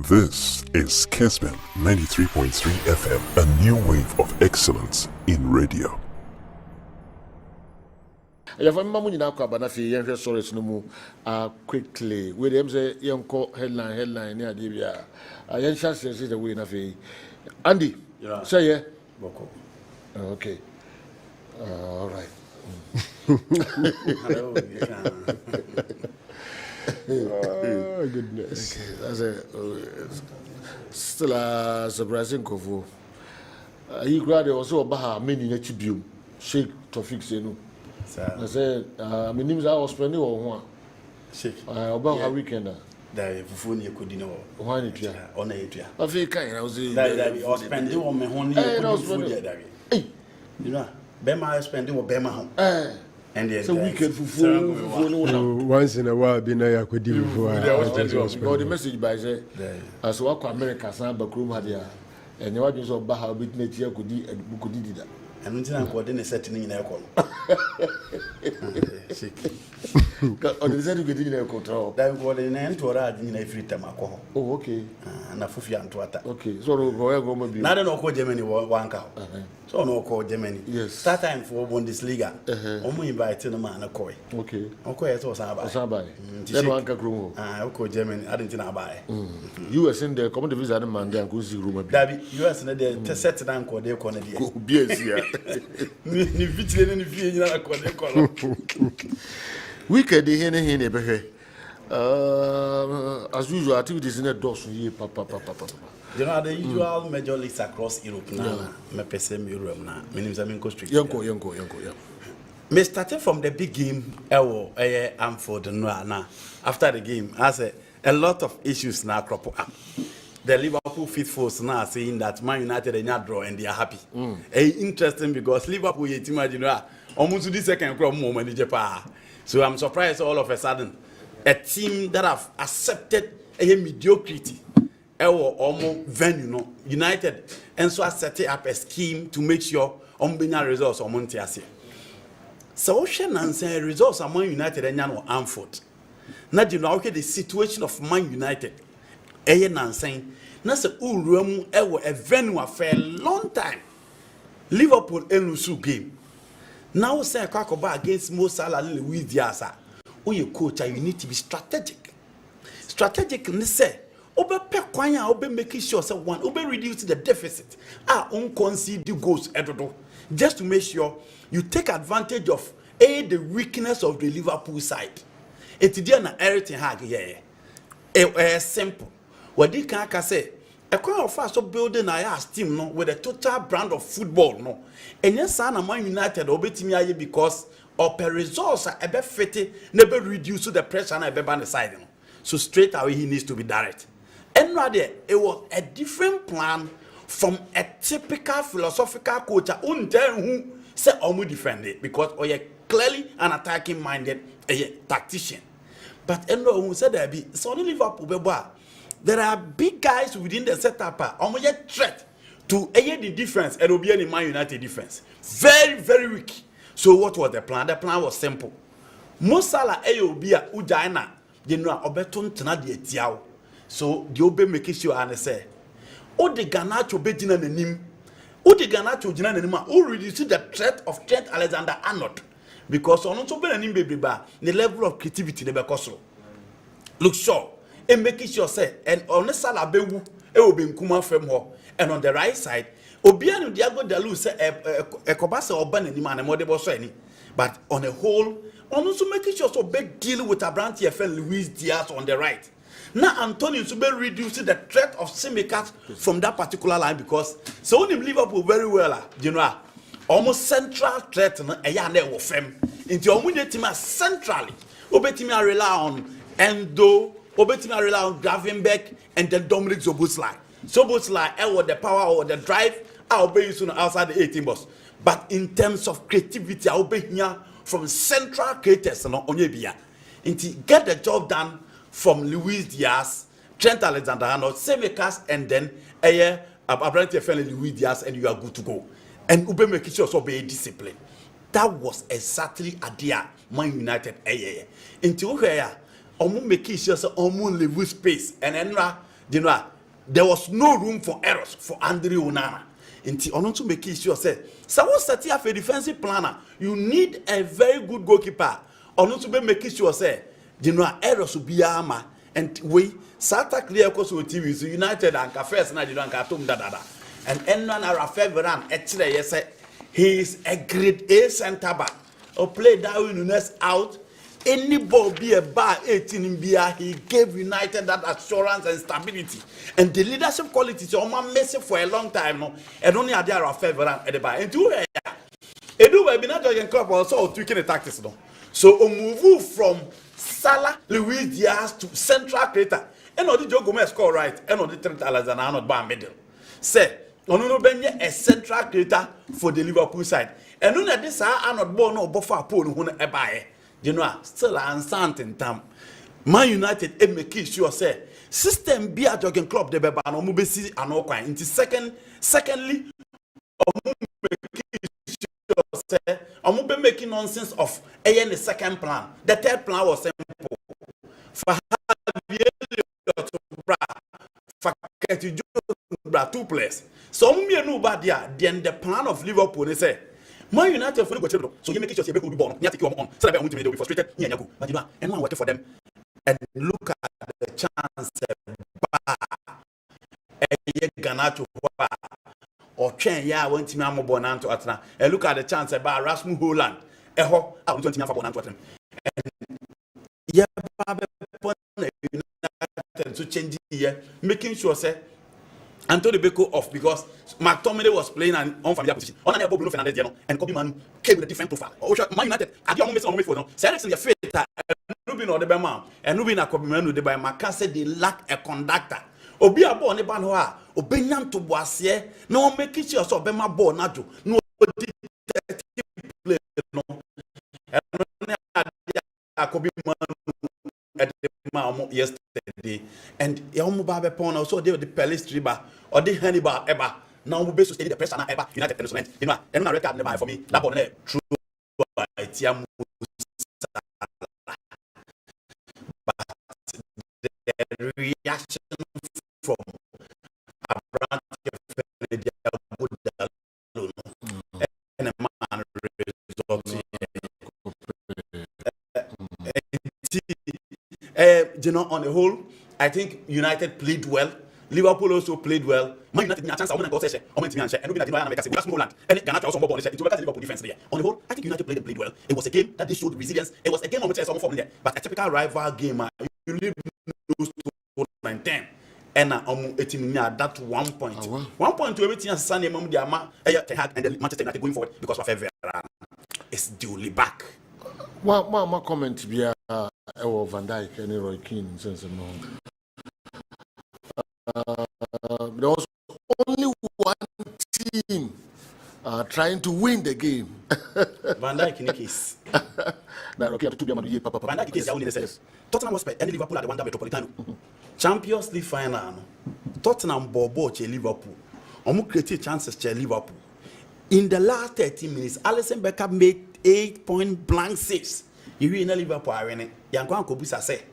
This is Kessben 93.3 FM, a new wave of excellence in radio. If I'm Mamuni now, Banafi, young stories no more quickly. William say, young headline near Divia. I young chance is the way of Andy. Say, yeah. Okay. All right. Oh, goodness. Okay. That's still a surprising cover. He graduated also Baha, many nature Sheikh Tofik Senu. I said, my name is our spending or one. Sheikh. About our weekend. That phone you could know. Why not? On a year. I feel kind. I was spending on my own. You know, Bema spending or Bema home. And it's a weekend for once in a while, be I could do before. The message by say, as walk America, Backroom had ya, and your audience of Baha bit nature could do that. And until I'm caught in a setting in aircon. On the setting we didn't control. That was an end to a in a free time. Oh, okay. And a Fufian to attack. Okay, so go maybe. Not an call Germany one cow. So no call Germany. Yes. Start time for Bundesliga. Only invited a man a coy. Okay. Okay, it was Sabai. Then one can grow. I call Germany. I didn't buy. You were in the common visa and man there go see room. David, US and the set down called their corner. Weekend here. As usual, activities in the doors here, papa. You know the usual major leagues across Europe now. Me person Europe now. My name is Aminko Street. Yonko. Me starting from the big game, Amford now. After the game, I said a lot of issues now crop up. The Liverpool faithfuls now are saying that Man United are not draw and they are happy. Interesting because Liverpool almost the second crop more manager. So I'm surprised all of a sudden a team that have accepted a mediocrity. Almost venue United and so I set up a scheme to make sure bring results on Montiasia. So ocean and say results among United and Yano Amford. Now you know the situation of Man United. Saying that's a room a venue for a long time. Liverpool Elusu game. Now say Kakoba against Mo Salah Luis Diaz. Oh, you coach, you need to be strategic. Strategic, say. Obe pekwanya obe making sure say one obe reduce the deficit concede goals edodo just to make sure you take advantage of the weakness of the Liverpool side. It is na everything hard simple what they can say a kind of fast building a team no with a total brand of football no and yes na Man United obetimi aye because of the results a be fete never reduce the pressure na be ban the side no. So straight away he needs to be direct. And rather, it was a different plan from a typical philosophical coach who said almost defend it because you're clearly an attacking minded tactician. But who said there be so Liverpool there are big guys within the setup almost a threat to the defense and will be any Man United defense. Very, very weak. So what was the plan? The plan was simple. Mo Salah Ayobia Ujaina, you know, Obeton Tanadi Tiao. So the obe make sure and say, "O the Ganacho bejina nenim, O the Ganacho jina nenima, who reduce the threat of Trent Alexander-Arnold because on also be nenim baby ba the level of creativity the bekoso. Look sure and make sure say and on the Salah bewu will be nkuma from her and on the right side Obiano Diago Dalu say a kobasa or ban nenim and more so any, but on a whole on also making sure so big deal with Abranti FN Luis Diaz on the right." Now Antonio to be reducing the threat of Simicats from that particular line because so him Liverpool very well, you know, almost central threat of them into your team centrally. Obetimia rely on Endo, Obetimia rely on Gravenberch and then Dominic Szoboszlai. Szoboszlai with the power or the drive, I'll be you soon outside the 18 boss. But in terms of creativity, I'll be here from central creators on Onyebia. Until get the job done. From Luis Diaz, Trent Alexander-Arnold, Simicats, and then Abrante Fele Luis Diaz, and you are good to go. And Ube make sure also be discipline. That was exactly idea Man United. Until here, make sure so leave space and then you know, there was no room for errors for Andre Onana. Until on to make sure say, so what's set up a defensive planner? You need a very good goalkeeper. On to be making sure say, you know, errors will be armor. And we Sata clear course with TV so United and first night you don't get and Enman Rafael Varane actually yes he is a grade A centre back. Or play Darwin Nunes out. Any ball be a bar 18 in beer, he gave United that assurance and stability. And the leadership qualities are man messing for a long time no. And only a there Rafael Varane at the bar. And two Edu will be not jogging club also tweaking the tactics no. So move from Salah, Luis Diaz to central creator. And on the Joe Gomez score right, and on the Trent Alexander not bar middle. Say, on no benye a central creator for the Liverpool side. And on this are not born no buffer pool who a buy. You know, still unsant time. Man United make sure say system be a jogging club the beba no mubesi and all kind. Secondly, I'm making nonsense of the second plan. The third plan was simple. For two players. So then the plan of Liverpool they say, Man United for go so you make sure you be born. You take on. So that be frustrated. But you know, and one working for them. And look at the chance. Ganacho or train ya went to Mamo Bonanto Atna and look at the chance about Rasmus Holland. Eho, I was 20 for Bonanto. And yeah, to change here, making sure say Anthony Beko off because McTominay was playing an unfamiliar position. On an Bruno Fernandes and Kobe Manu came with a different profile. Man United at the moment on for them. Select your faith Rubin or the Bama and Rubin a Kobe Manu the by Macase they lack a conductor. Obi abo ne ba no a obenya to boase na o make sure so be ma ball na jo no play no and akobi man yesterday and e o mo ba be pon so dey the pelistry ba or the Hannibal eba now we be so steady the pressure na eba United instrument you know and na record never for me that ball na true itiam the reaction from Abraham and a man result you know, on the whole, I think United played well. Liverpool also played well. Man United had a chance. I want to go session. I went to and we got make us we Holland and Ghana also more it Liverpool defense there. On the whole, I think United played well. It was a game that they showed resilience. It was a game on which some form there. But a typical rival game, you leave those 2-10. And it's in that 1 point. Oh, wow. 1 point to everything as Sunday mom and the Manchester United going forward because of Everton is duly back. One comment be Van Dijk and Roy Keane since there was only one team trying to win the game. Van Dijk in the case. Van Dijk case only the Tottenham was and Liverpool at the Wanda Metropolitano. Champions League final. Tottenham Bobo Liverpool. Omu created chances to Liverpool. In the last 13 minutes, Alisson Becker made 8-point blank saves. You in Liverpool arena. Yankwan Kobusa say,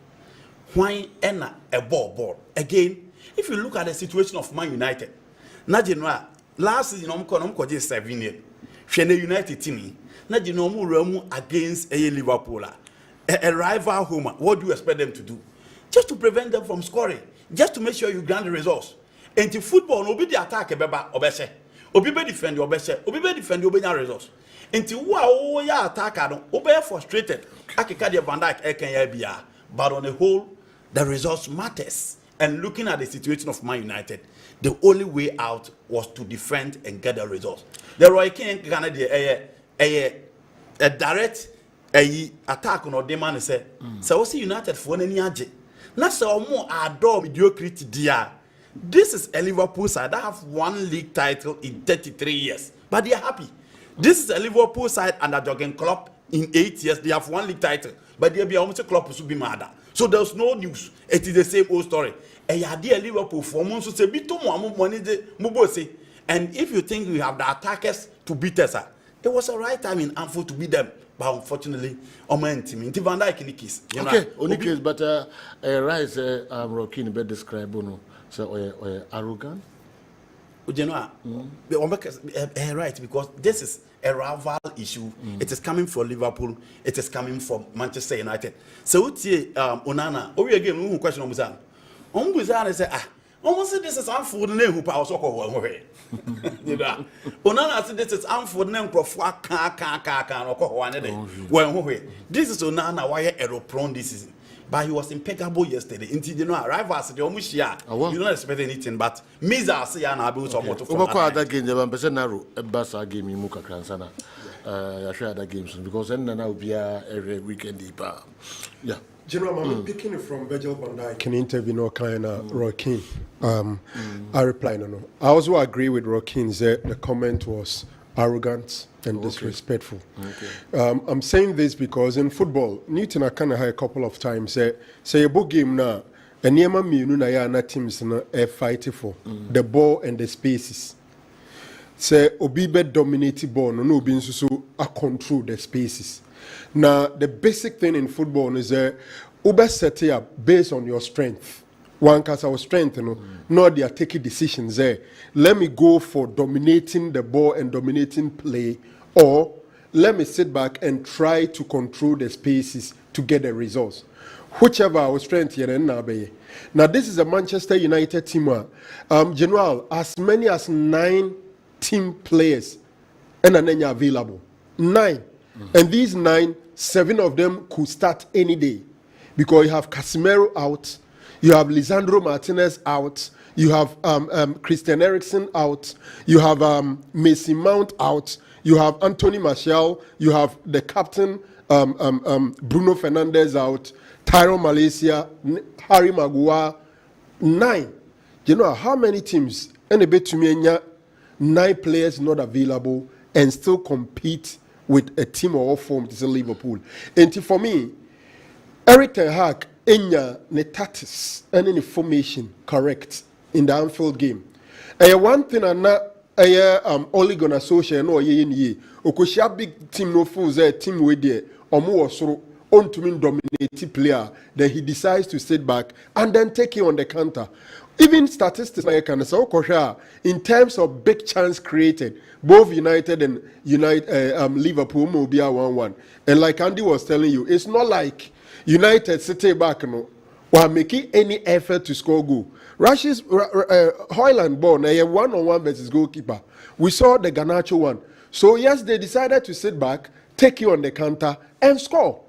why enna a ball? Again, if you look at the situation of Man United, na general last season I'm 7 years. Shene United team, na general against a Liverpool, a rival home. What do you expect them to do? Just to prevent them from scoring, just to make sure you grant the results. And the football, no be the attack beba obese, obi be defend obese, obi be defend obi na results. Until wa ya attacker no obi frustrated. Akika the Van Dijk eken bia, but on the whole, the results matters. And looking at the situation of Man United, the only way out was to defend and get the results. The Roy Keane Ghana a direct attack on the man say, so what's United for any age? Not so more adore mediocrity dear. This is a Liverpool side that have one league title in 33 years, but they are happy. This is a Liverpool side under Jurgen Klopp in 8 years. They have one league title, but they be almost a Klopp to be mad. So there's no news. It is the same old story. And Liverpool for months say money. And if you think we have the attackers to beat us, it was a right time in Anfield to beat them. but unfortunately, Oman team in Van Dijk in the case. Okay, only case, but Rise Rokin be describe no, so arrogant. You know, right, because this is a rival issue. It is coming from Liverpool. It is coming from Manchester United. So what's Onana? Oh, we again who question on Muzan. On Muzan say almost this is unfold name who power soccer one. You know, Onana said this is unfold name for can or one day. When this is Onana why error prone this season. But he was impeccable yesterday. Until you know, rivals the Omushia. You don't expect anything, but Miza say and I built some more to that game, the person narrow a Bassa game in Muka Kransana. I share other games because then now be every weekend deeper. Yeah. General, I'm picking it from Virgil van Dijk. Can interview no kind of Roy Keane. I reply no. I also agree with Roy Keane that the comment was arrogant and disrespectful. Okay. I'm saying this because in football, Newton I kind of had a couple of times say a book game now, and Niema Minu na ya na teams na fighting for the ball and the spaces. Say Obibe dominated ball, no obi so I control the spaces. Now the basic thing in football is Uber set it up based on your strength. One cause our strength, not they are taking decisions there. Let me go for dominating the ball and dominating play, or let me sit back and try to control the spaces to get the results. Whichever our strength here and now, this is a Manchester United team. General, as many as 9 team players and available. 9. And these 9, 7 of them could start any day. Because you have Casemiro out, you have Lisandro Martinez out, you have Christian Eriksen out, you have Mason Mount out, you have Anthony Martial, you have the captain Bruno Fernandes out, Tyrone Malaysia, Harry Maguire, 9. You know how many teams, and a bit to me, 9 players not available and still compete with a team or form to Liverpool. And for me, Eric Ten Hag enya ne tactics and any formation correct in the Anfield game. One thing and na Ole Gunnar Solskjaer no ye ni okoshia big team no fools team we there omo osoro on to mean dominate player, then he decides to sit back and then take it on the counter. Even statistics like can say in terms of big chance created, both United and Liverpool will be a 1-1. And like Andy was telling you, it's not like United sit back or making any effort to score goal. Russia's Hoyland ball, a 1-on-1 versus goalkeeper. We saw the Garnacho one. So yes, they decided to sit back, take you on the counter, and score.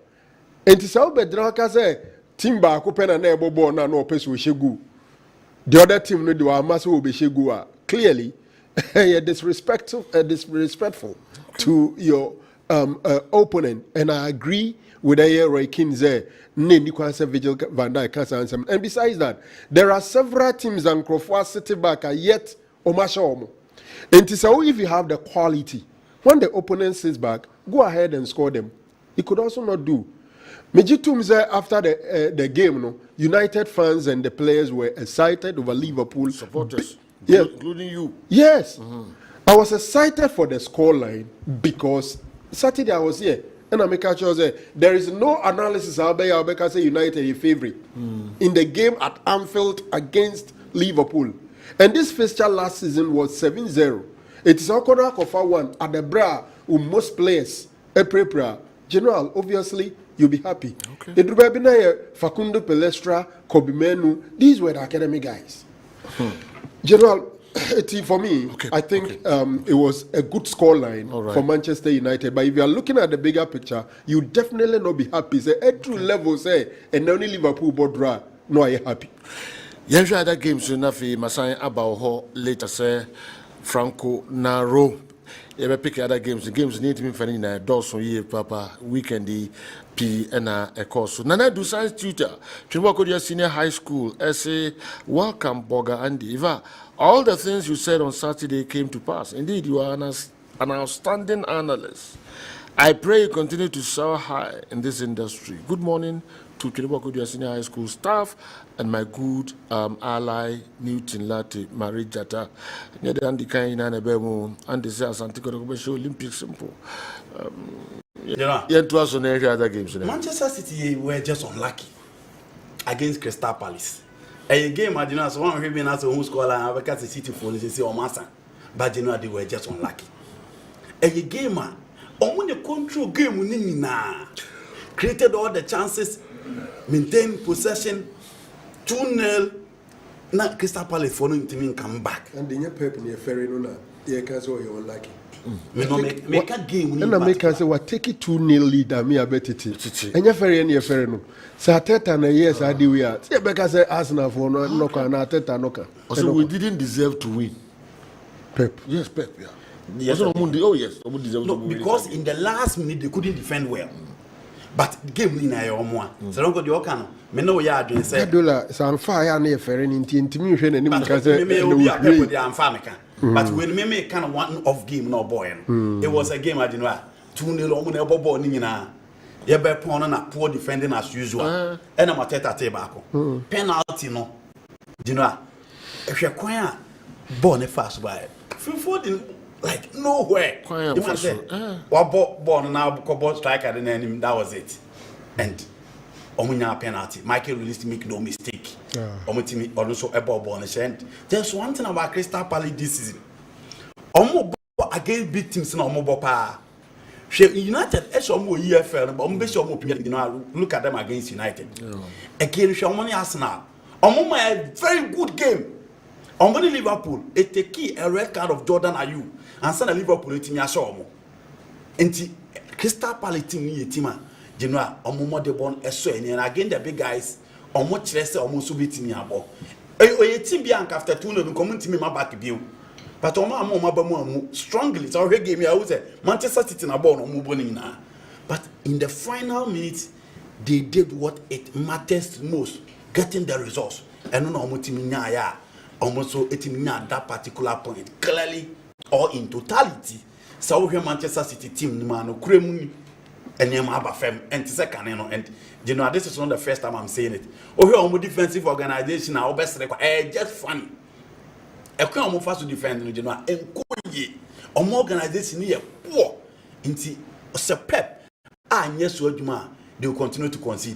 And to say, Bedranka say, team back open and able ball now no pace with Shegu. The other team no do a massive will be Shegu. Clearly, disrespectful to your opponent, and I agree with Roy Keane there. Virgil van Dijk. And besides that, there are several teams and Crawford sitting back yet Omashomo. And so if you have the quality, when the opponent sits back, go ahead and score them. He could also not do. Mejitumze after the game, United fans and the players were excited over Liverpool supporters, including you. Yes, I was excited for the scoreline because Saturday I was here. And I make sure there is no analysis out there. I say United is favorite in the game at Anfield against Liverpool. And this fixture last season was 7-0. It is Okona Kofa 1 at the bra with most players. General, obviously, you'll be happy. Okay. It would be Facundo Pelestra, Kobe Menu. These were the academy guys. General, for me, I think it was a good scoreline for Manchester United. But if you are looking at the bigger picture, you definitely not be happy. Say at true level, say, and only Liverpool bodra, no, are you happy? Yes, other games in Nafi Masai Abaho later say Franco Naro. You pick other games. The games need to be finding a Dawson year, Papa, weekend, P and a course. So, Nana do science tutor. Chimbako Senior High School. Essay, welcome, Boga Andy. Eva, all the things you said on Saturday came to pass. Indeed, you are an outstanding analyst. I pray you continue to soar high in this industry. Good morning to Chimbako Senior High School staff and my good ally, Newton Latte, Marie Jata. And they say Olympic simple. You know, Yeah, to us on every other games. Manchester City were just unlucky against Crystal Palace. A game, I didn't know, one having as a home scorer, and I because the City for the city or Massa, but you know, they were just unlucky. A game, on the control game, created all the chances, maintained possession, 2-0. Now Crystal Palace for no team come back. And the Pep near Ferry Nuna, yeah, can say you're unlucky. Make a game. And I make us say, what take it 2-0 lead, and me a bet it. And you're Ferry and you're Ferry no. So Teta and yes, I do. We are. Yeah, because I Arsenal for no knocker and Teta knocker. Also, we didn't deserve to win. Pep. Yes, Pep. Yeah. Yes, oh yes, we deserve no, to win. because in the last minute they couldn't defend well. But game ni na your mo. So don't go the okano. Me know ya adwen say. Dola so fire na Ferry ni ntimi hwe na nim ka say. Me obi a Pep dey amfa meka. But when me kind of one off game no boy. It was a game I didn't know. 2-0 omo na ebo ball ni nyina. Ye be pon na poor defending as usual. E na Mateta te baako. Penalty no. Do you know? Ehwe kwan a ball ne fast by. Fifo didn't like nowhere. You must say, what ball now? Ball striker the name. That was it. And omunya penalty. Michael released make no mistake. Omutimi also a ball on the end. There's one thing about Crystal Palace this season. Omo against big teams na omo pa. United omo EFL but omo be omo Premier League. Look at them against United. Again, omo ni Arsenal. Omo a very good game. On going to Liverpool, it take key a red card of Jordan Ayew and send a Liverpool team ya show mo. Enti Crystal Palace team ni team general omo mo de bon eso eni and again the big guys omo kire se omo so beat me abo. Oye team bi anka after 2-0 no come team ma back bio. But omo ba mu amu strongly so we game ya wo say Manchester City na ball no mo bo ni na. But in the final minutes they did what it matters most, getting the results. And no omo team nya ya almost so it at that particular point clearly or in totality. So we Manchester City team no kremu and them aba fam and second and you know this is not the first time I'm saying it. Oh here defensive organization our best record just funny. E kwa omo fast to defend no you know enkoye omo organization here poor nti se Pep anye so adwuma they will continue to concede.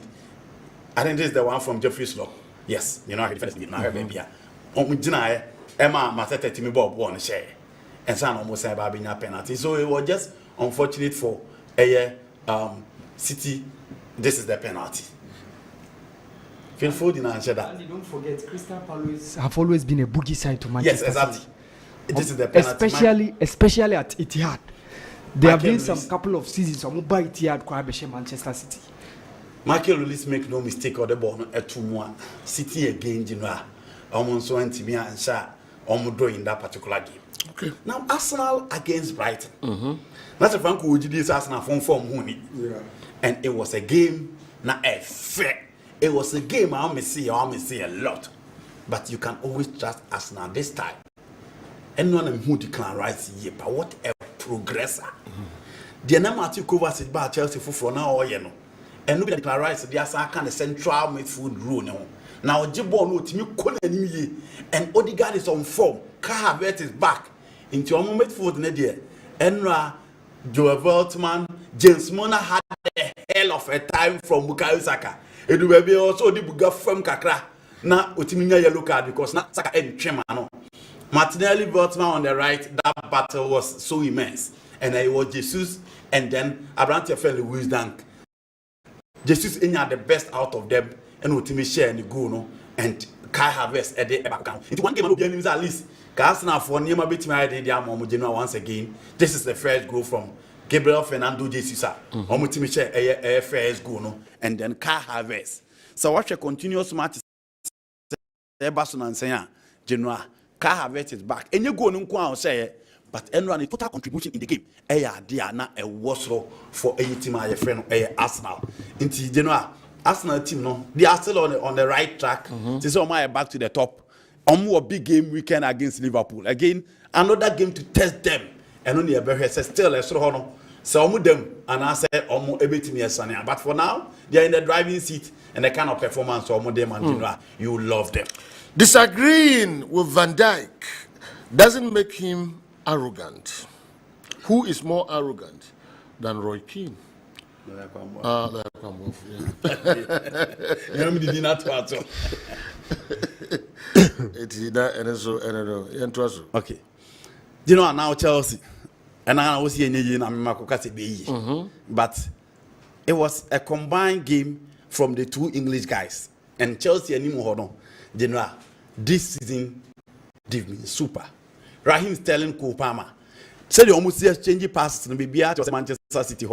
I think this is the one from Jeffrey Slop. Yes, you know I defend it now baby. Emma Mateta Timmy Bob won share and son almost said about being a penalty. So it was just unfortunate for a City. This is the penalty. Feel food in answer that. And don't forget, Crystal Palace have always been a boogie side to Manchester. Yes, exactly. This is the penalty. Especially at Etihad. There have been some couple of seasons on by Etihad Kwabeshe Manchester City. Michael Release make no mistake or the ball at 2-1. City again, you know. Almost so anti and sha almost in that particular game. Okay. Now Arsenal against Brighton. That's a Franco would this Arsenal from money. Yeah. And it was a game na a fair. It was a game I may see a lot. But you can always trust Arsenal this time. Anyone who declare right here, but what a progressor. The number to cover sit by Chelsea for now or you know. And nobody declare right the Arsenal kind of central midfield rule now. Now Jibbo no timi kona ni and Odegaard is on form. Kai Havertz is back into a moment for the there. Enra, Joe Veltman, James Mona had a hell of a time from Bukayo Saka. It will be also the Buga from Kakra. Na Utiminya yellow card because na Saka and Chemano. Martinelli Veltman on the right, that battle was so immense. And it was Jesus and then Abrante fell Louis Dunk. Jesus in the best out of them. And ultimately share and go no and Kai Havertz at the back. It's one game at least. Arsenal for Nima beat me once again. This is the first goal from Gabriel Fernando Jesus. Ultimately share a first goal no and then Kai Havertz. So watch a continuous match. Barcelona and saying Genoa Kai Havertz is back. And you go no say but everyone a total contribution in the game. Dia na a was for any team I friend Arsenal. Into Genoa. Arsenal team no, they are still on the right track. This is back to the top. A big game weekend against Liverpool. Again, another game to test them. And only a very still a strong. So them and I said everything is sunny. But for now, they are in the driving seat and the kind of performance of them and you love them. Disagreeing with Van Dijk doesn't make him arrogant. Who is more arrogant than Roy Keane? Okay. You know now Chelsea, and I was here in but it was a combined game from the two English guys, and Chelsea and Nimo. You know, this season did me super. Raheem Sterling, Cole Palmer. Said you almost see changing passes and be at Manchester City.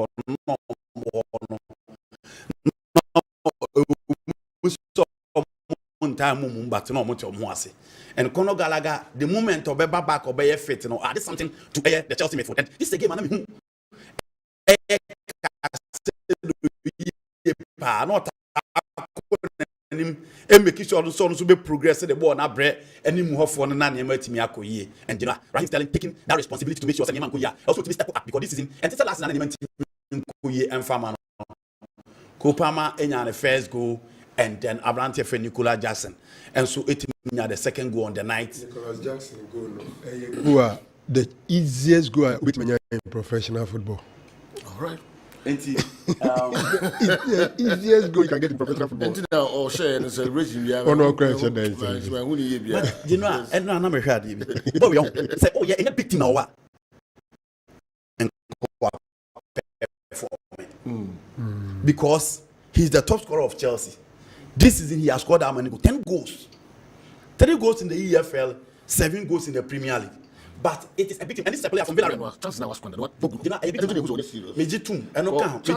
Time but no much of and Conor Gallagher, the moment of back or be fit, added something to the Chelsea midfield. And this is a game not making sure the sons will be progress the ball and bread any more for an animal to me. And you know, Raheem Sterling taking that responsibility to make sure that also to be step up because this season and it's the last animal and Farmer Kopama in the first goal. And then Abrante for Nicolas Jackson. And so it means the second goal on the night. Nicolas Jackson goal, who are the easiest goal with me in professional football. All right. The easiest goal you can get in professional football. Or share and celebration. Oh, no, question. But you know, and I'm not sure. But we say, oh, yeah, in a big team now. Because he's the top scorer of Chelsea. This season he has scored how many goals? 10 goals. 3 goals in the EFL, 7 goals in the Premier League. But it is a big team. And this is a player from Villarreal. You know, a big team. Major team. And no count. Who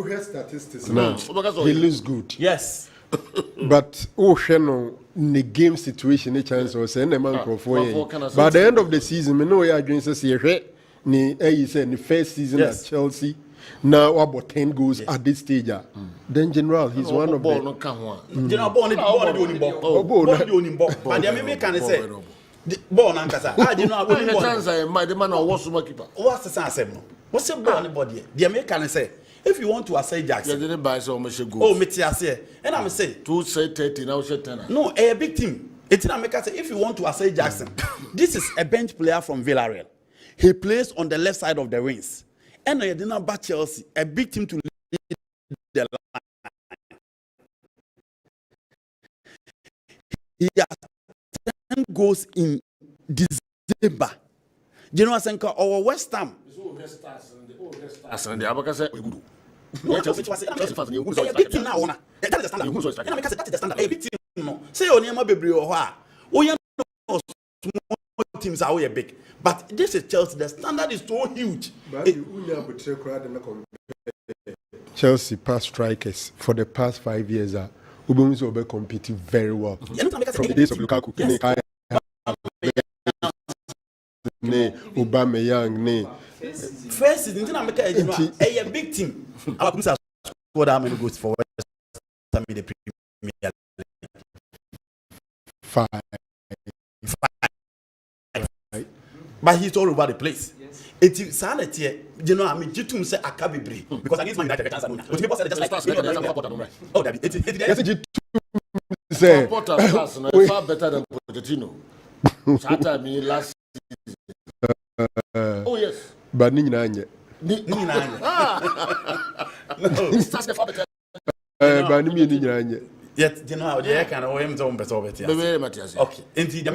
has statistics now? He looks good. Yes. But in the game situation, a chance was saying the man for By the end of the season, we know you are doing so. You said the first season at Chelsea. Now about 10 goals at this stage. Then general, he's one of them. General born but the American can say born and kasa. Ah, you know the man was keeper. What's the sense? What's the born body? The American say if you want to assay Jackson, you didn't buy so much goals. Oh, Metias, and I'm say 2 say 30 now say 10. No, a big team. It's in America say if you want to assay Jackson, this is a bench player from Villarreal. He plays on the left side of the wings. And I didn't back Chelsea, a big team to lead the line. He has 10 goals in December. You know what I'm saying? Our West Ham. Big team now. That is the standard. That is the standard. A big team. No. Say your name, baby, or what? Teams are way big, but this is Chelsea. The standard is so huge. Chelsea past strikers for the past 5 years are competing very well. From the days of Lukaku, Aubameyang, first season, a big team. Our teams have scored how many goals for West Ham in the Premier League? 5. But he's all over the place. It is sanity. You know, I mean, Jitum say Akabibri because against Man United, but people say just like oh, that it say far better than Pochettino. Sata me last season. Oh yes. But Ninanye. But Ninanye. Yet, you know how they can owe him to better. Okay. Indeed, the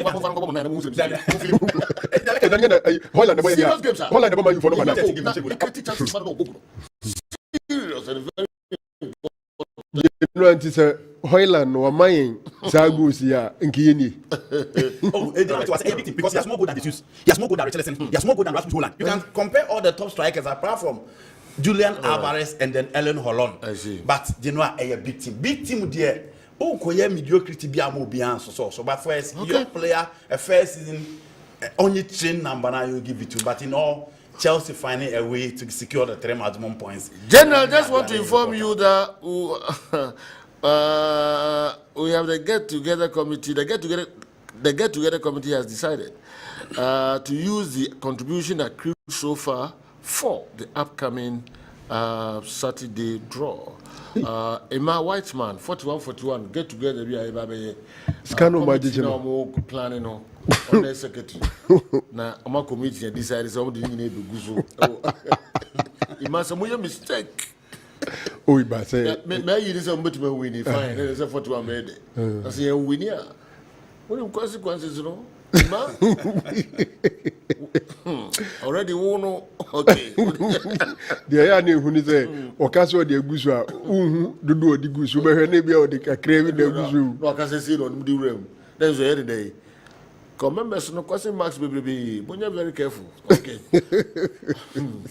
Hoyland or mine, Zagusia, and Kieni. Oh, it was everything because he has more good than the Jews. He has more good than Richardson. He has more good than Rasmus Holland. You can compare all the top strikers apart from Julian Alvarez and then Ellen Holland. I see. But you know, a big team. Big team there. Oh, koye mediocrity be amobian so. But first, your player, a first season, only train number now you give it to. But in all, Chelsea finding a way to secure the 3 maximum points. General, just want to inform you that we have the get-together committee. The get-together committee has decided to use the contribution accrued so far for the upcoming Saturday draw. Emma Whiteman, 41-41, get together. We are planning on the secretary. Now, my committee decided somebody need to go. man say mo mistake. Oh, but say Me you say mo to win fine. They say 41 made. I say you win here. What the consequences, you know? Already won. Okay. the ya na ehunu say okaso de egusu a dudu odi gusu be hwe na bia odi kakra bi na egusu No aka say see no di room. Then so here day. Come members no question marks be very careful. Okay.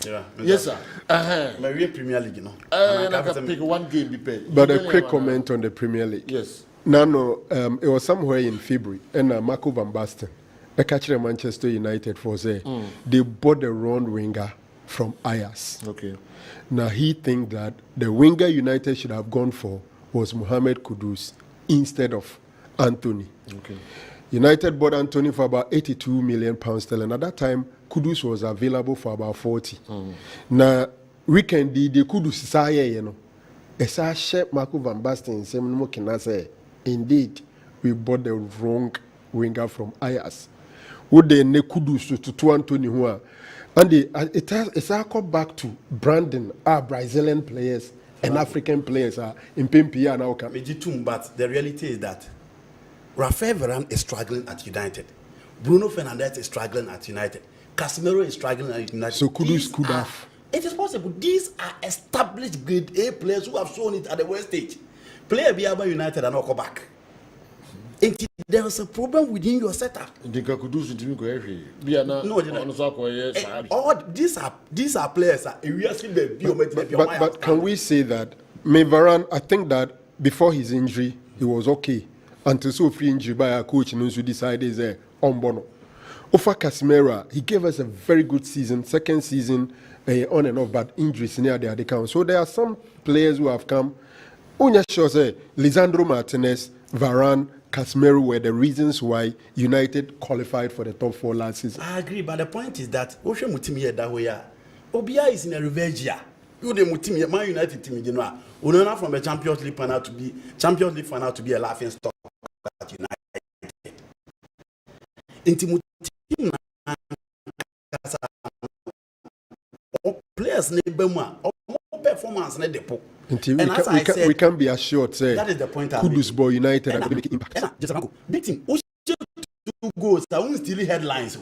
Yeah. Yes sir. My Premier League, no. And I can pick one game be paid. but a quick comment on the Premier League. Yes. No, it was somewhere in February, and Marco van Basten, a catcher at Manchester United, for say they bought the wrong winger from Ajax. Okay. Now he think that the winger United should have gone for was Mohamed Kudus instead of Anthony. Okay. United bought Anthony for about 82 million pounds sterling. At that time, Kudus was available for about 40. Now, weekend the Kudus say, you know, as I share Marco van Basten, same can I say, indeed, we bought the wrong winger from Ajax. Would they ne Kudus to Anthony who and it's all back to branding our Brazilian players and African players are in Pimpia now. But the reality is that Rafael Varane is struggling at United. Bruno Fernandes is struggling at United. Casemiro is struggling at United. So Kudus could have. It is possible. These are established grade A players who have shown it at the world stage. Player Biaba United and not come back. There is a problem within your setup. No, all these are players. But can we say that Varane? I think that before his injury, he was okay. Until so free injury by a coach, and also decided is on bono. Ofa Casemiro, he gave us a very good season, second season, on and off, but injuries near the account. So there are some players who have come. Unya sure say Lisandro Martinez, Varane, Casemiro were the reasons why United qualified for the top 4 last season. I agree, but the point is that Oshe Mutimi that way. Obia is in a revenge here. You the Mutimi, Man United team, you know, Unona from the Champions League final to be a laughing stock at United. Intimutim players nebema performance ne depo. We can be assured, say, that is the point. Kudus Boy United are making impact. Just a big team. 2 goals, I won't steal headlines.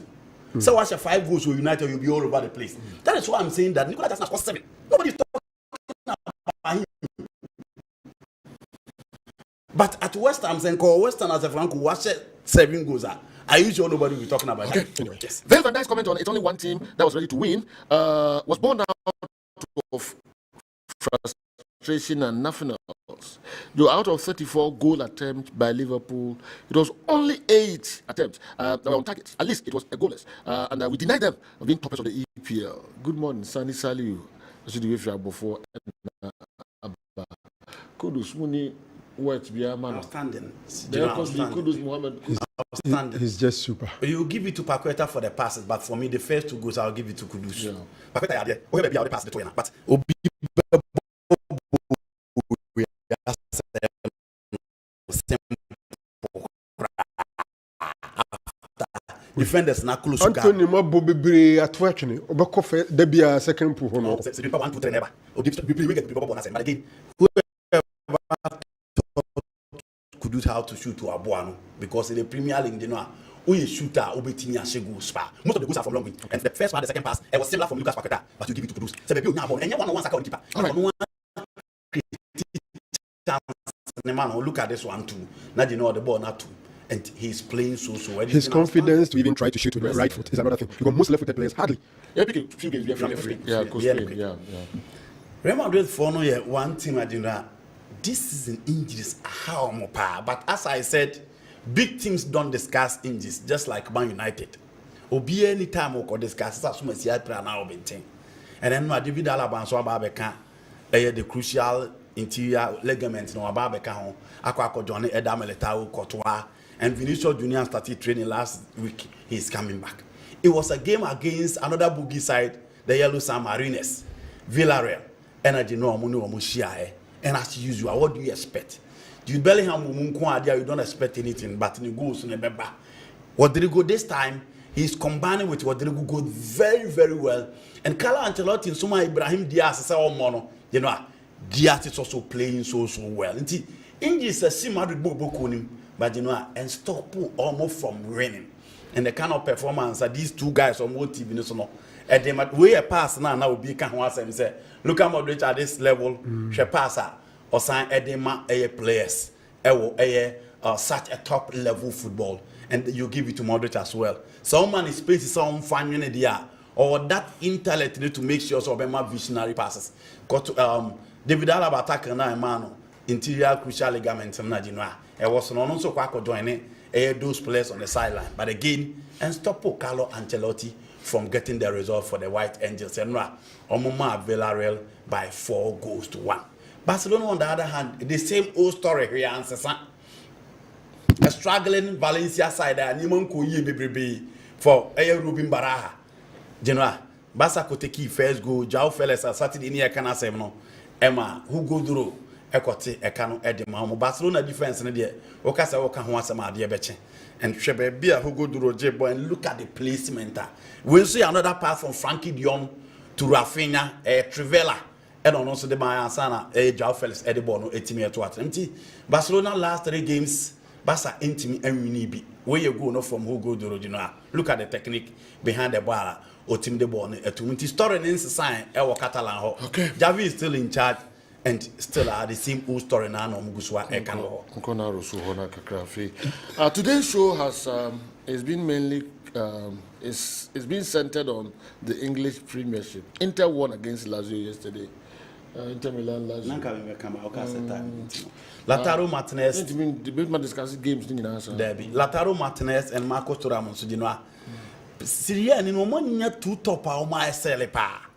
So, watch 5 goals for United, you'll be all over the place. That is why I'm saying that Nicola does not score 7. Nobody's talking about him. But at West Ham, saying West Ham as a Franco, watch 7 goals. Are you sure nobody will be talking about him? Anyway, yes. Very nice comment on it's only one team that was ready to win. Was born out of frustration and nothing else. Though out of 34 goal attempts by Liverpool, it was only 8 attempts that were on target. At least it was a goalless. And we denied them of being toppers of the EPL. Good morning, Sunny Saliu. I should have before. Kudus Muni, what be a man? Outstanding. He's just super. You give it to Paqueta for the passes, but for me, the first 2 goals, I'll give it to Kudus. Yeah. Paqueta, yeah, maybe I'll pass the 2, but defenders na close. Anthony Mabobebre at working. Obakofe debia second pool. No, c'est pas 1 2 3 never. But again, Kudus how to shoot to Abuano because in the Premier League, you know, when you shooter, obetini ashegu spa. Most of the goals are from long range. And the first part, the second pass, it was similar from Lucas Paqueta, but you give it to Kudus. So the people and you one second keeper. Look at this one too. Now you know the ball not too. And he's playing so well. His confidence to even try to shoot with the right foot is another thing. Because most left-footed players hardly. Yeah, because few games yeah. Real Madrid for no year one team I do not. This is an injuries how more power. But as I said, big teams don't discuss injuries, just like Man United. Obi any time we could discuss as soon as you plan now maintain. And then no David Alaba so Babeka the crucial interior ligament no Babeka hon akwa Johnny Edam Letao Courtois and Vinicius Junior started training last week. He's coming back. It was a game against another boogie side, the Yellow San Marines, Villarreal. Energy no omushia. And as usual, what do you expect? You Bellingham you don't expect anything, but in goals in the what did he go this time? he's combining with Rodrigo good very, very well. And Carlo Ancelotti and Suma Ibrahim Diaz say oh mono, you know, Diaz is also playing so well. And English a see Madrid bokunim, but you know, and stop almost from winning. And the kind of performance that these two guys on what TV no. And they might way a pass now will be can once and say, look at Modric at this level, she passer or sign edema players, such a top level football, and you give it to Modric as well. Someone is space is some fine idea or that intellect need to make sure so be visionary passes. Got to David Alaba attacker na man interior crucial ligament na jinwa. It was no so kwako join those players on the sideline. But again, and stop Carlo Ancelotti from getting the result for the White Angels and Omoma Villarreal by 4-1. Barcelona on the other hand, the same old story here answers a struggling Valencia side and Nimon Kuyi for Ruben Baraha. General Barca could take first goal, João Felix Saturday in here can I say no Emma who go through Equity Ekano Edema Barcelona defense in the Okasa Oka Huasama dear Beche. And Shebe Bia who go to Roger Boy and look at the placement. We'll see another pass from Frankie Dion to Rafinha, Trivella, and also the Maya Sana, João Felix, Edibono, Etimia to Atlanti. Barcelona last 3 games, Barca intimate and Winibi. Where you go no from who go to Rodina. Look at the technique behind the bar, or Tim de Bon, a 20 story in sign, Ewa Catalan. Okay. Javi is still in charge. And still the same old story now no Muguswa Ekano. Today's show has it's been mainly it's been centered on the English Premiership. Inter won against Lazio yesterday. Inter Milan Lazio. Lautaro Martinez. The big man discussing games Derby. Lautaro Martinez and Marcos Thuram so you know. Syria ni no man 2 top or my selepa.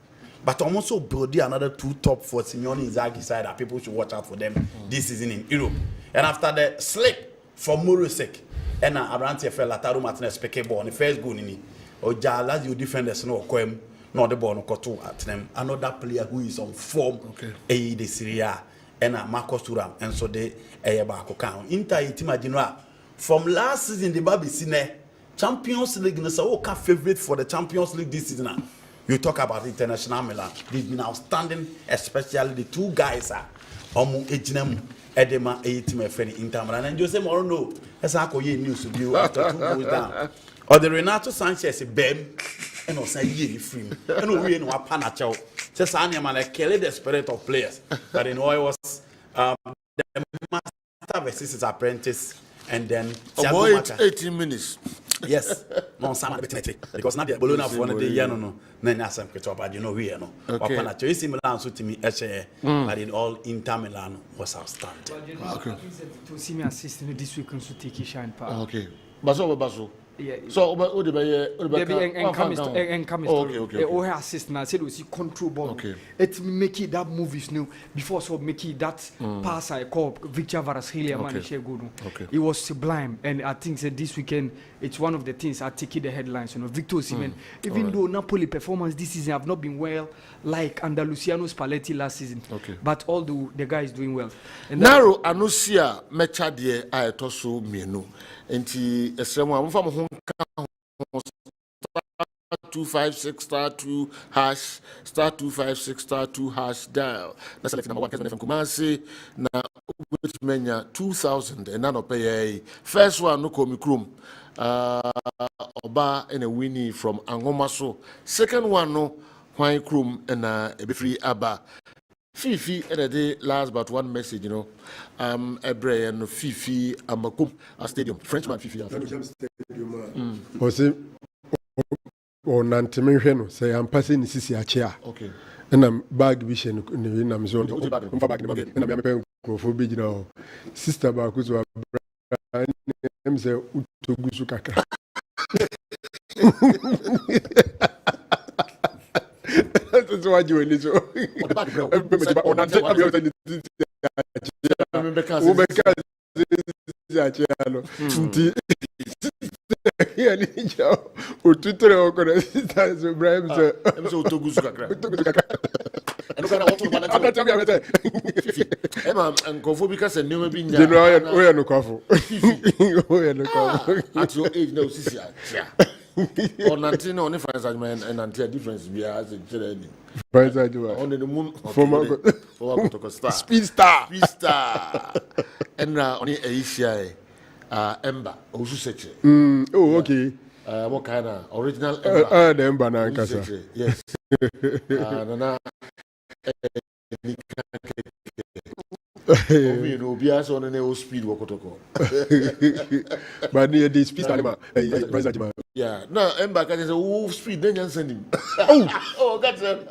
But I'm also building another 2 top for Simeone Inzaghi side that people should watch out for them this season in Europe. And after the slip for Murusek, and Abrante fell Lautaro Martinez peke ball on the first goal ni. Oja Lazio defenders no kwem no the ball no koto at them. Another player who is on form, the Syria and Marcos Thuram, and so they back count. Inter Itima from last season the Babi Sine Champions League no so favorite for the Champions League this season. You talk about International Milan. They've been outstanding, especially the 2 guys are Omu Ejinem Edema team Freddy Inter Milan. And Jose Mourinho, that's how you news to you after 2 goals down. Or the Renato Sanchez Bem and also year free. And we know Panacho. Just Anya kill the spirit of players. But in it was the master versus his apprentice. And then 18 minutes. Yes, no, some because not the Bologna for 1 day, no, Nasa Ketop, you know, we know. Opana Chase Milan to me, but in all Inter Milan was outstanding. To see me assisting this week to take a shine part. Okay, Baso. So, okay. Assistant, I said, we see control ball. Okay. It make it that movies new before so make it that pass I call Victor Varashelia man. Okay. It was sublime, and I think that this weekend it's one of the things I take the headlines. You know, Victor Osimhen. Even though Napoli performance this season have not been well like under Luciano Spalletti last season. Okay. But all the guy is doing well. And Naro Anusia mecha de ayetoso mienu. Enti esremo amfa mo ho ka 256*2 hash *256*2 dial. Na select number 1 Kessben from Kumasi na menya 2000 and none pay. First one no komi krum. Oba and a Winnie from Angomaso. Second one no Hwan Krum and a be free Abba. Fifi and a day last but one message, you know. A brain Fifi Amakum a stadium. Frenchman Fifi. Or Nantimensheno, say I'm passing Sisi Achia. Okay. And I'm bag vision in I'm zone. And I'm paying for big now. Sister Bakuzo, I'm say Utogusukaka. That's why you need to. At your age, no, Or Nantino only finds and until difference we are as a journey. On the moon for Speed star. And only Asia Ember, Osuseche. Oh, okay. What kind of original Ember? The Ember Nankasa. Yes. Nana. You know, be as on an speed walk. But near the speed star. Yeah, no, Ember can say, oh, speed, then you send him. Oh, that's it.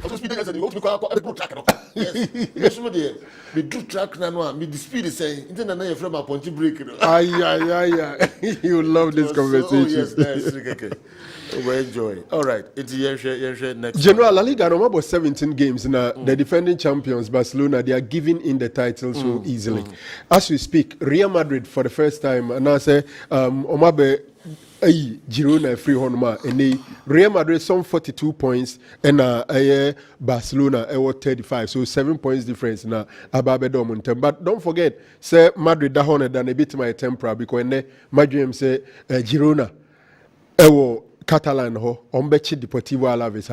Also, speed, then you send him. Yes, yes, me do track now. Me the speed is saying, internet na your friend my punchy break. You love this conversation. Oh, yes, that's okay. We enjoy. All right, it's next. General La Liga, no about 17 games now. The defending champions Barcelona, they are giving in the title so easily. As we speak, Real Madrid for the first time, and I say, Omabe. Girona free honma and Real Madrid some 42 points and Barcelona 35, so 7 points difference na ababe domuntem. But don't forget, say Madrid da honor than a bit my tempera because Madrid say Girona Catalan Ombechi Deportivo Alaves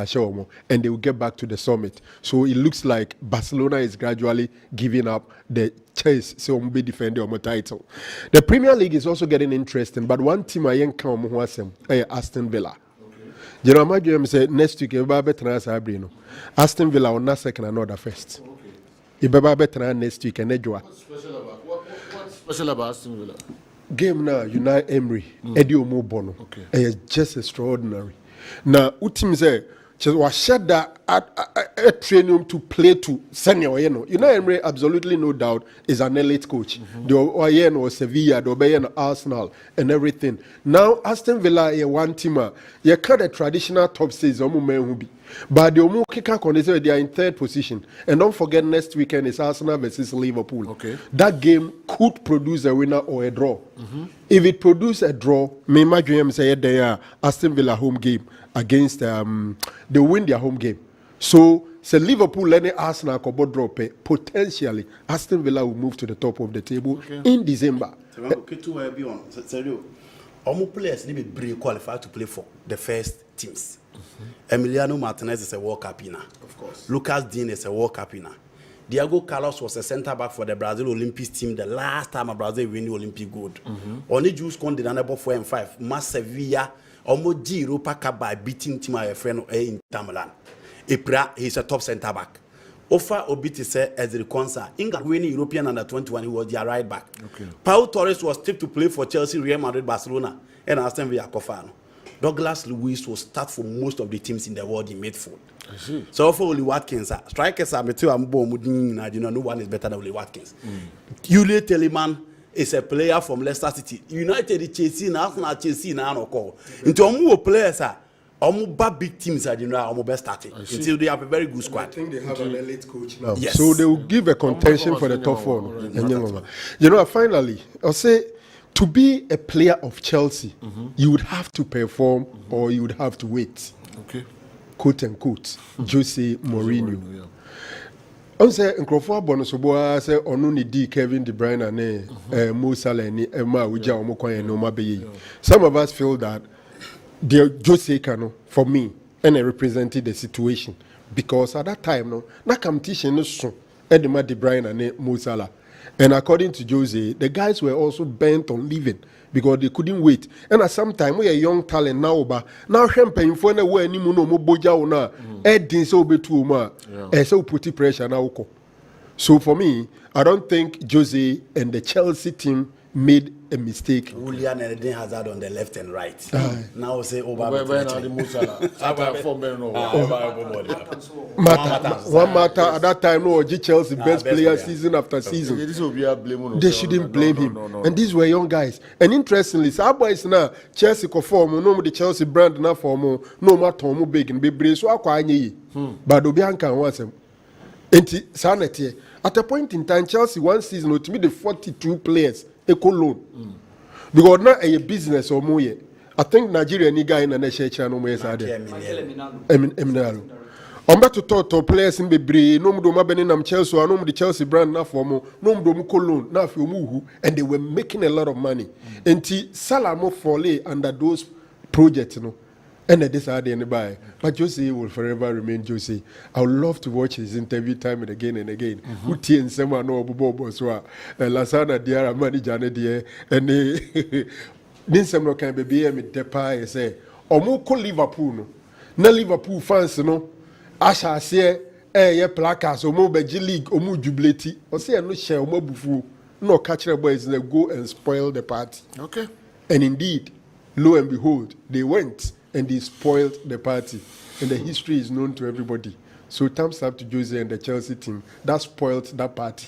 and they will get back to the summit. So it looks like Barcelona is gradually giving up the chase so be defending on the title. The Premier League is also getting interesting, but one team I ain't come Aston Villa. You know, my dream say next week you'll be better Aston Villa on not second and not first. You'll be better next week and What's special about Aston Villa? Game now, Unai Emery, Eddie Omobono. Okay. It's just extraordinary. Now, Utim say, was shed that at training to play to senior, Unai Emery, absolutely no doubt, is an elite coach. The Oyen or Sevilla, the Obayan Arsenal, and everything. Now, Aston Villa, a one teamer, you cut a traditional top six, but the Omu Kika Konese, they are in third position. And don't forget, next weekend is Arsenal versus Liverpool. Okay. That game could produce a winner or a draw. If it produces a draw, me imagine say they are Aston Villa home game against they win their home game. So say Liverpool any Arsenal could drop potentially Aston Villa will move to the top of the table in December. Almost players need to be qualified to play for the first teams. Emiliano Martinez is a World Cup winner. Of course. Lucas Digne is a World Cup winner. Diego Carlos was a centre back for the Brazil Olympics team the last time Brazil win the Olympic gold. Only Jews con the number 4 and 5. Mas Sevilla almost G Europa Cup by beating team a friend in Tamilan. Ipra, he's a top centre back. Ofa Obiti said as the concert, England winning European under 21, he was their right back. Okay. Pau Torres was tipped to play for Chelsea, Real Madrid, Barcelona, and Aston Villa Kofano. Douglas Luiz will start for most of the teams in the world in midfield. I see. So for Oli Watkins, strikers are no one is better than Oli Watkins. Julian Telemann is a player from Leicester City. United Chelsea, Arsenal Chelsea now no call. Into more players are big teams are best starting until they have a very good squad. I think they have an elite coach now. Yes. So they will give a contention for the top four. You know, finally, I'll say to be a player of Chelsea, you would have to perform or you would have to wait. Okay. Quote unquote. Jose Mourinho. I say Nkrofo Bonosobo say onu ni di Kevin De Bruyne and Mo Salah ni Emma Uja Omokwan no mabe. Some of us feel that the Jose Cano for me and I represented the situation because at that time no na competition no so Edema De Bruyne and Mo Salah. And according to Jose, the guys were also bent on leaving because they couldn't wait. And at some time, we are young talent now, but now champagne for no way any mono moboja ona edding so be too ma so put pressure now. So for me, I don't think Jose and the Chelsea team made a mistake. Julian and Eden Hazard on the left and right. Now say over one matter at that time, no, Chelsea best player season after season. They shouldn't blame him. And these were young guys. And interestingly, some boys now Chelsea conform, no the Chelsea brand now for no matter how big and be brave. So I but Obianka wants him. At a point in time, Chelsea one season to be the 42 players. Eco loan. Because now a business or more. I think Nigeria ni guy in a nation channel more Eminalo. I'm about to talk to players in Bebre, no do Mabeninam Chelsea, no the Chelsea brand now for more, no do Mukolon, now for Muhu, and they were making a lot of money. And Salamo Foley under those project, and I decided to buy. But Jose will forever remain Jose. I would love to watch his interview time and again. Uti and Sema no Bobo Swa, Lasana Diara Manijane Dia, and Ninsam can be a depa say, Omo Liverpool. Na Liverpool fans, Asha say, ye placards, Omo Beji League, Omo Jubileti, or say, no share Omo Bufu, no catcher boys, they go and spoil the party. Okay. And indeed, lo and behold, they went and they spoiled the party. And the history is known to everybody. So thumbs up to Jose and the Chelsea team. That spoiled that party.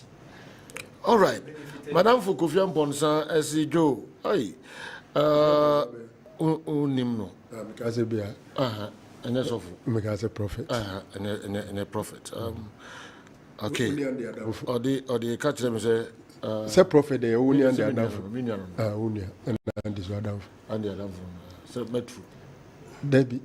All right. Madame Fukufian Ponsa, S.C. Joe. Hey. Nimno. Because And that's of because a prophet. And a prophet. Okay. Or the catch them say, say prophet, they only and they are down. Unia. And this was down. And they are down. So, Metro. Debbie.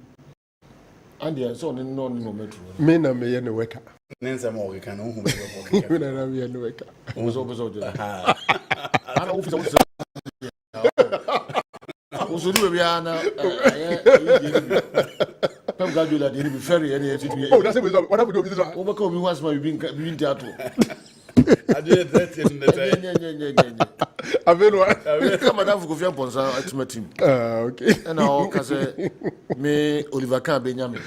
And they are so no Metro. Men are me and the worker. Nenza mo we can When I am here, no worker. Was always out there. I don't know if also do we are now. I'm glad you didn't be very any. Oh, that's it. What have we done with this one? Overcome me once my being theatre. I did that in the I've been what? Come Madame Fukufian Ponsa ultimate team. Okay. And now, because me Oliver Kahn Benjamin.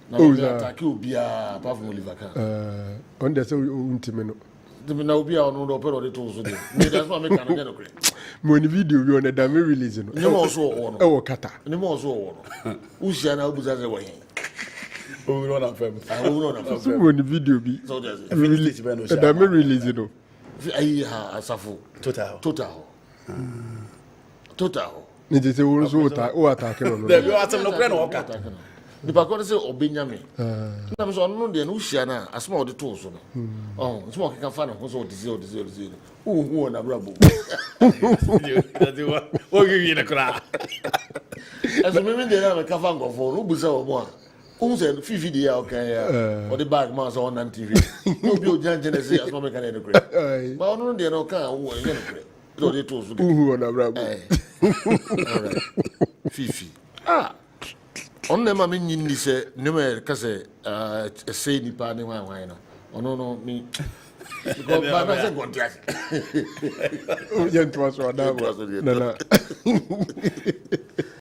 Now, attack you be apart from Oliver Kahn. On the ultimate. Now, be on the opera de tools. That's what I make an agree. When the video you on the dame release, No more so. Oh, Kata. No more so. Usiana Buza's away. Oh, we don't have them. I will not So when the video be so there's release, the dame release, a Safu. Total. It is also attacking on There you are some no grand walker. The Paco say Obinyami. I'm so unknown the Usiana, a small tools. Oh, small can find a whole disease. Who on a rubble? What give you in a crowd? As a women, they have a cafango for Rubuza or one. Who said 50 okay, or the bag mass on TV. No, you Genesis as one can agree. But on the no car, who are going to the tools. who on a rubber. All right. Fifi. On them, I mean, you say, no, because a say ni pa ni wine. Oh, no, me. Because I said, what yes. Oh, yeah, it was what that was.